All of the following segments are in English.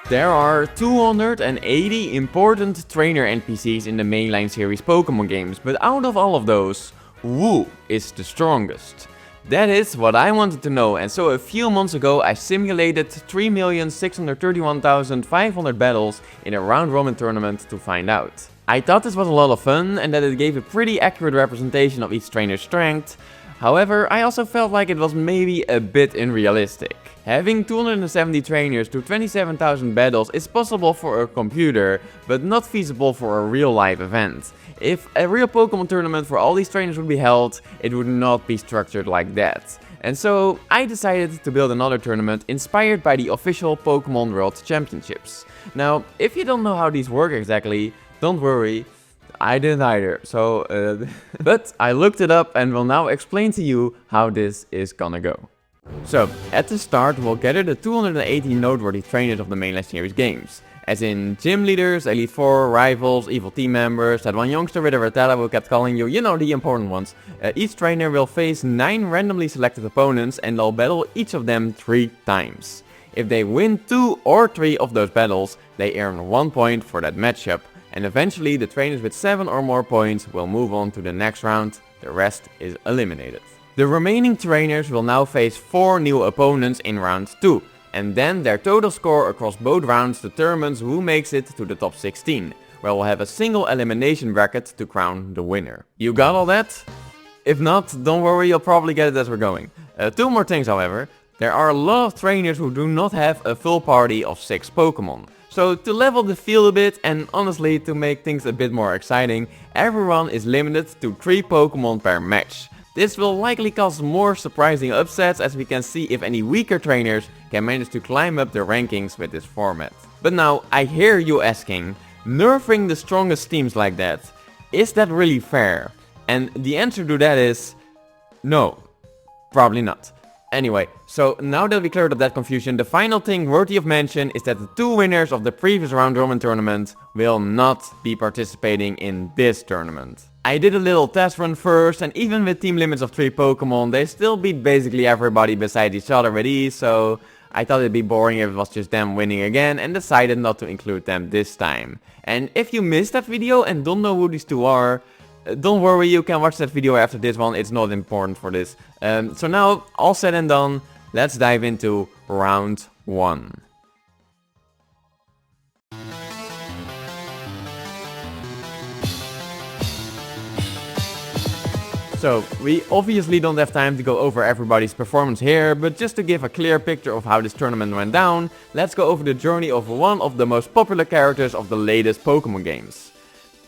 There are 280 important trainer NPCs in the mainline series Pokémon games, but out of all of those, who is the strongest? That is what I wanted to know, and so a few months ago I simulated 3,631,500 battles in a round robin tournament to find out. I thought this was a lot of fun and that it gave a pretty accurate representation of each trainer's strength. However, I also felt like it was maybe a bit unrealistic. Having 270 trainers to 27,000 battles is possible for a computer, but not feasible for a real live event. If a real Pokemon tournament for all these trainers would be held, it would not be structured like that. And so I decided to build another tournament inspired by the official Pokémon World Championships. Now, if you don't know how these work exactly, don't worry. I didn't either, but I looked it up and will now explain to you how this is gonna go. So, at the start we'll gather the 280 noteworthy trainers of the mainline series games. As in gym leaders, Elite Four, rivals, evil team members, that one youngster with a Rotella who kept calling you, the important ones. Each trainer will face 9 randomly selected opponents and they'll battle each of them 3 times. If they win 2 or 3 of those battles, they earn 1 point for that matchup. And eventually the trainers with 7 or more points will move on to the next round, the rest is eliminated. The remaining trainers will now face 4 new opponents in round 2, and then their total score across both rounds determines who makes it to the top 16, where we'll have a single elimination bracket to crown the winner. You got all that? If not, don't worry, you'll probably get it as we're going. 2 more things however, there are a lot of trainers who do not have a full party of 6 Pokemon. So to level the field a bit and honestly to make things a bit more exciting, everyone is limited to 3 Pokemon per match. This will likely cause more surprising upsets as we can see if any weaker trainers can manage to climb up the rankings with this format. But now I hear you asking, nerfing the strongest teams like that, is that really fair? And the answer to that is no, probably not. Anyway, so now that we cleared up that confusion, the final thing worthy of mention is that the 2 winners of the previous round robin tournament will not be participating in this tournament. I did a little test run first, and even with team limits of 3 Pokemon, they still beat basically everybody besides each other with ease, so I thought it'd be boring if it was just them winning again and decided not to include them this time. And if you missed that video and don't know who these 2 are, don't worry, you can watch that video after this one, it's not important for this. So now, all said and done, let's dive into round 1. So, we obviously don't have time to go over everybody's performance here, but just to give a clear picture of how this tournament went down, let's go over the journey of one of the most popular characters of the latest Pokemon games.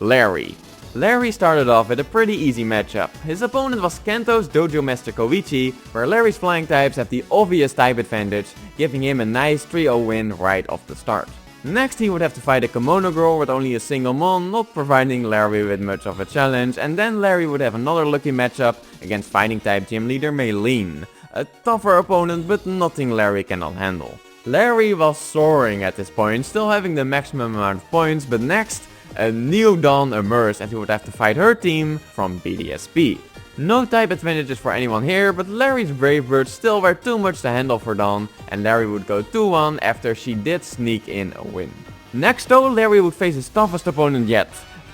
Larry. Larry started off with a pretty easy matchup. His opponent was Kanto's Dojo Master Koichi, where Larry's flying types have the obvious type advantage, giving him a nice 3-0 win right off the start. Next he would have to fight a Kimono Girl with only a single mon, not providing Larry with much of a challenge, and then Larry would have another lucky matchup against fighting type gym leader Maylene. A tougher opponent, but nothing Larry cannot handle. Larry was soaring at this point, still having the maximum amount of points, but next a new Dawn emerged and he would have to fight her team from BDSP. No type advantages for anyone here, but Larry's Brave Birds still were too much to handle for Dawn, and Larry would go 2-1 after she did sneak in a win. Next though, Larry would face his toughest opponent yet,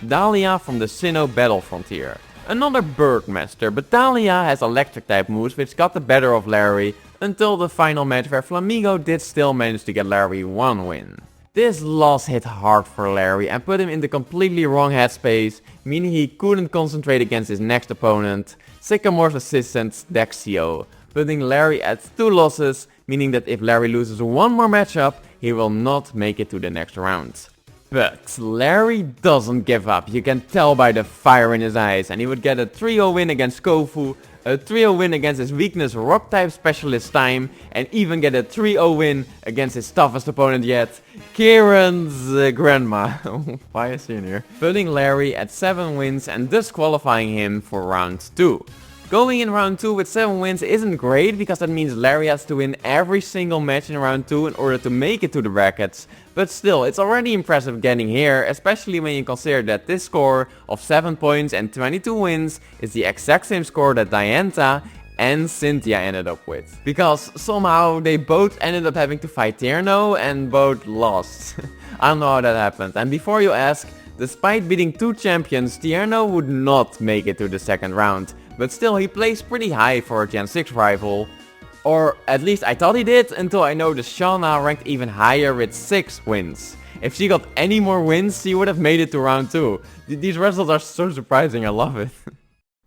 Dahlia from the Sinnoh Battle Frontier. Another Bird Master, but Dahlia has electric type moves which got the better of Larry, until the final match where Flamigo did still manage to get Larry 1 win. This loss hit hard for Larry and put him in the completely wrong headspace, meaning he couldn't concentrate against his next opponent, Sycamore's assistant Dexio, putting Larry at 2 losses, meaning that if Larry loses 1 more matchup, he will not make it to the next round. But Larry doesn't give up, you can tell by the fire in his eyes, and he would get a 3-0 win against Kofu, a 3-0 win against his weakness Rock type specialist Time, and even get a 3-0 win against his toughest opponent yet, Kieran's grandma. Why is she in here? Putting Larry at 7 wins and disqualifying him for round 2. Going in round 2 with 7 wins isn't great because that means Larry has to win every single match in round 2 in order to make it to the brackets, but still it's already impressive getting here, especially when you consider that this score of 7 points and 22 wins is the exact same score that Diantha and Cynthia ended up with. Because somehow they both ended up having to fight Tierno and both lost. I don't know how that happened. And before you ask, despite beating 2 champions, Tierno would not make it to the second round. But still, he placed pretty high for a Gen 6 rival. Or at least I thought he did, until I noticed Shauna ranked even higher with 6 wins. If she got any more wins, she would have made it to round 2. These results are so surprising, I love it.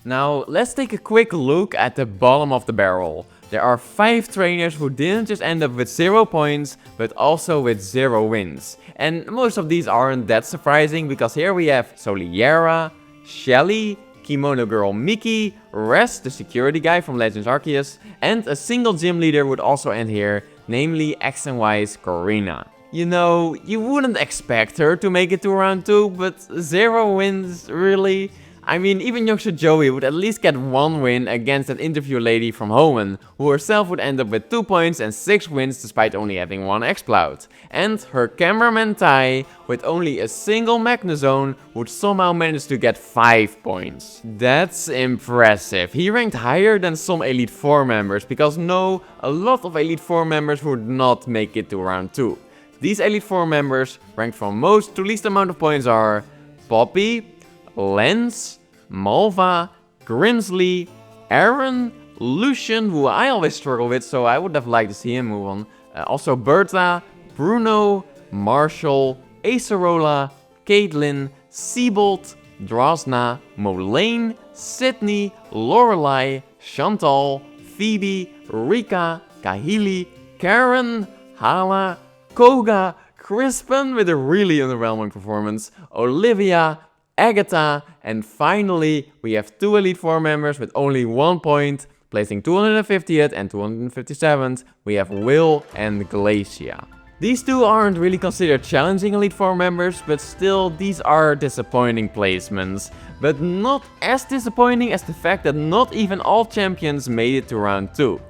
Now, let's take a quick look at the bottom of the barrel. There are 5 trainers who didn't just end up with 0 points, but also with 0 wins. And most of these aren't that surprising, because here we have Soliera, Shelly, Kimono Girl Miki, Rest, the security guy from Legends Arceus, and a single gym leader would also end here, namely X and Y's Corina. You know, you wouldn't expect her to make it to round 2, but 0 wins, really? I mean, even Youngter Joey would at least get 1 win against that interview lady from Hoenn, who herself would end up with 2 points and 6 wins despite only having 1 Exploud. And her cameraman Tai, with only a single Magnezone, would somehow manage to get 5 points. That's impressive. He ranked higher than some Elite 4 members, because no, a lot of Elite 4 members would not make it to round 2. These Elite 4 members, ranked from most to least amount of points, are Poppy, Lens, Malva, Grimsley, Aaron, Lucian, who I always struggle with, so I would have liked to see him move on. Also Bertha, Bruno, Marshall, Acerola, Caitlyn, Seabolt, Drosna, Molayne, Sydney, Lorelei, Chantal, Phoebe, Rika, Kahili, Karen, Hala, Koga, Crispin with a really underwhelming performance, Olivia, Agatha, and finally we have 2 Elite 4 members with only 1 point, placing 250th and 257th, we have Will and Glacia. These 2 aren't really considered challenging Elite 4 members, but still these are disappointing placements. But not as disappointing as the fact that not even all champions made it to round 2.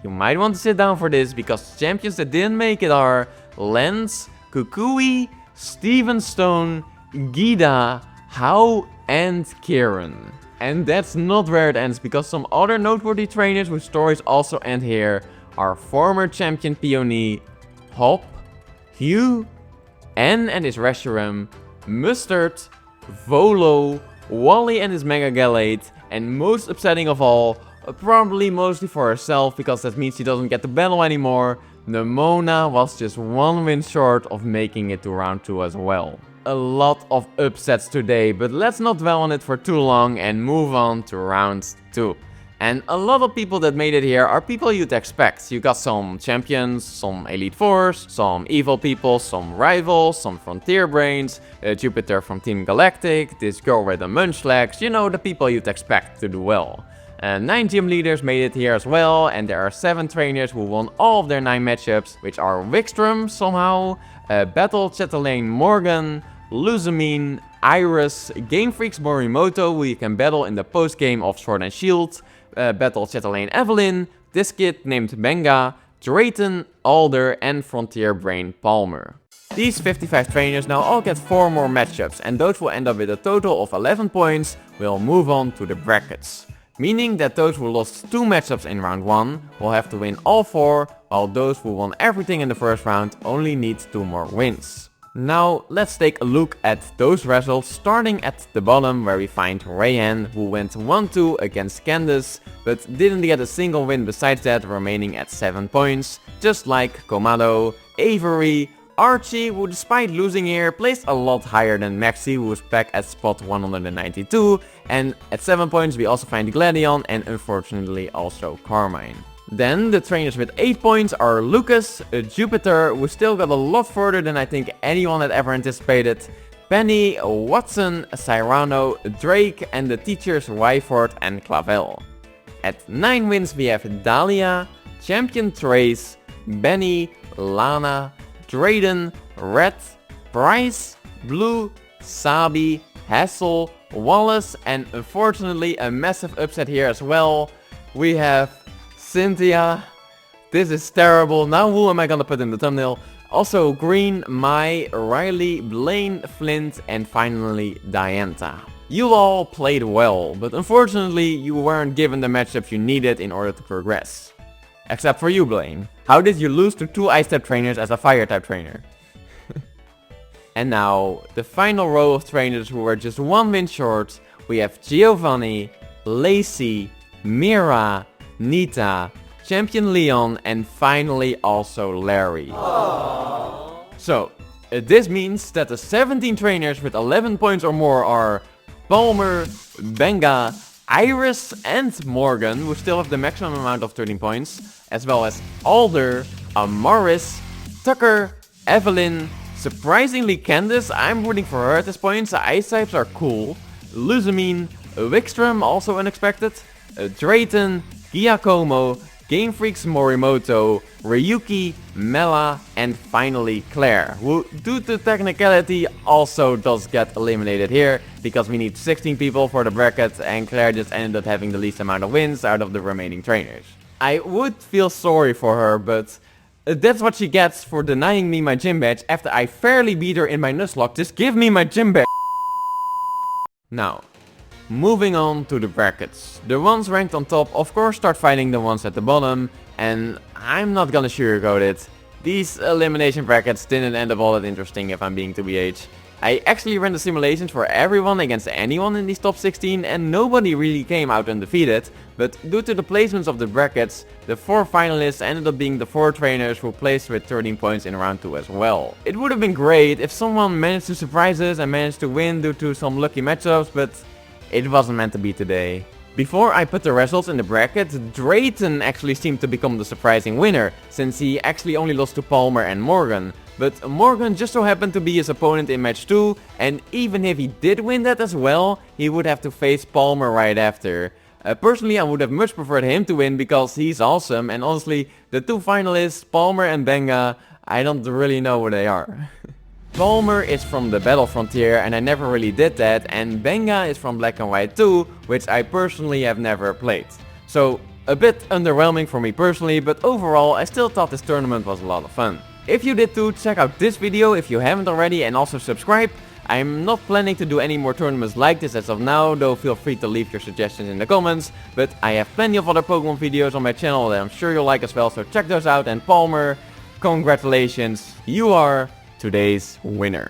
You might want to sit down for this, because champions that didn't make it are Lens, Kukui, Steven Stone, Gida, Hao, and Kieran. And that's not where it ends, because some other noteworthy trainers whose stories also end here are former champion Peony, Hop, Hugh, N and his Reshiram, Mustard, Volo, Wally and his Mega Gallade, and most upsetting of all, probably mostly for herself, because that means she doesn't get to battle anymore, Nemona was just 1 win short of making it to round 2 as well. A lot of upsets today, but let's not dwell on it for too long and move on to round 2. And a lot of people that made it here are people you'd expect. You got some champions, some Elite Fours, some evil people, some rivals, some Frontier Brains, Jupiter from Team Galactic, this girl with the Munchlax, you know, the people you'd expect to do well. 9 gym leaders made it here as well, and there are 7 trainers who won all of their 9 matchups, which are Wickstrom somehow, Battle Chatelaine Morgan, Luzamine, Iris, Game Freak's Morimoto, who you can battle in the post-game of Sword and Shield, Battle Chatelaine Evelyn, this kid named Benga, Drayton, Alder, and Frontier Brain Palmer. These 55 trainers now all get 4 more matchups, and those will end up with a total of 11 points, will move on to the brackets. Meaning that those who lost 2 matchups in round 1 will have to win all 4, while those who won everything in the first round only need 2 more wins. Now let's take a look at those results, starting at the bottom where we find Rayan, who went 1-2 against Candace, but didn't get a single win besides that, remaining at 7 points, just like Komado, Avery, Archie, who despite losing here placed a lot higher than Maxi, who was back at spot 192, and at 7 points we also find Gladion and unfortunately also Carmine. Then the trainers with 8 points are Lucas, Jupiter, who still got a lot further than I think anyone had ever anticipated, Penny, Watson, Cyrano, Drake, and the teachers Wyford and Clavel. At 9 wins we have Dahlia, Champion Trace, Benny, Lana, Drayden, Red, Bryce, Blue, Sabi, Hassel, Wallace, and unfortunately a massive upset here as well. We have Cynthia. This is terrible. Now who am I gonna put in the thumbnail? Also Green, Mai, Riley, Blaine, Flint, and finally Dianta. You all played well, but unfortunately you weren't given the matchups you needed in order to progress. Except for you, Blaine. How did you lose to 2 Ice type trainers as a Fire type trainer? And now, the final row of trainers who were just 1 win short. We have Giovanni, Lacey, Mira, Nita, Champion Leon, and finally also Larry. Aww. So, this means that the 17 trainers with 11 points or more are Palmer, Benga, Iris and Morgan, who still have the maximum amount of 13 points, as well as Alder, Amaris, Tucker, Evelyn, surprisingly Candice, I'm rooting for her at this point, the ice types are cool, Luzamine, Wickstrom, also unexpected, Drayton, Giacomo, Game Freaks Morimoto, Ryuki, Mela, and finally Claire, who due to technicality also does get eliminated here, because we need 16 people for the bracket and Claire just ended up having the least amount of wins out of the remaining trainers. I would feel sorry for her, but that's what she gets for denying me my gym badge after I fairly beat her in my Nuzlocke. Just give me my gym badge. Now, moving on to the brackets. The ones ranked on top of course start fighting the ones at the bottom, and I'm not gonna sugarcoat it. These elimination brackets didn't end up all that interesting if I'm being 2BH. I actually ran the simulations for everyone against anyone in these top 16 and nobody really came out undefeated, but due to the placements of the brackets, the 4 finalists ended up being the 4 trainers who placed with 13 points in round 2 as well. It would have been great if someone managed to surprise us and managed to win due to some lucky matchups, but it wasn't meant to be today. Before I put the results in the bracket, Drayton actually seemed to become the surprising winner, since he actually only lost to Palmer and Morgan. But Morgan just so happened to be his opponent in match 2, and even if he did win that as well, he would have to face Palmer right after. Personally, I would have much preferred him to win because he's awesome, and honestly, the 2 finalists, Palmer and Benga, I don't really know who they are. Palmer is from the Battle Frontier and I never really did that, and Benga is from Black and White 2, which I personally have never played. So, a bit underwhelming for me personally, but overall I still thought this tournament was a lot of fun. If you did too, check out this video if you haven't already and also subscribe. I'm not planning to do any more tournaments like this as of now, though feel free to leave your suggestions in the comments. But I have plenty of other Pokemon videos on my channel that I'm sure you'll like as well, so check those out. And Palmer, congratulations, you are today's winner.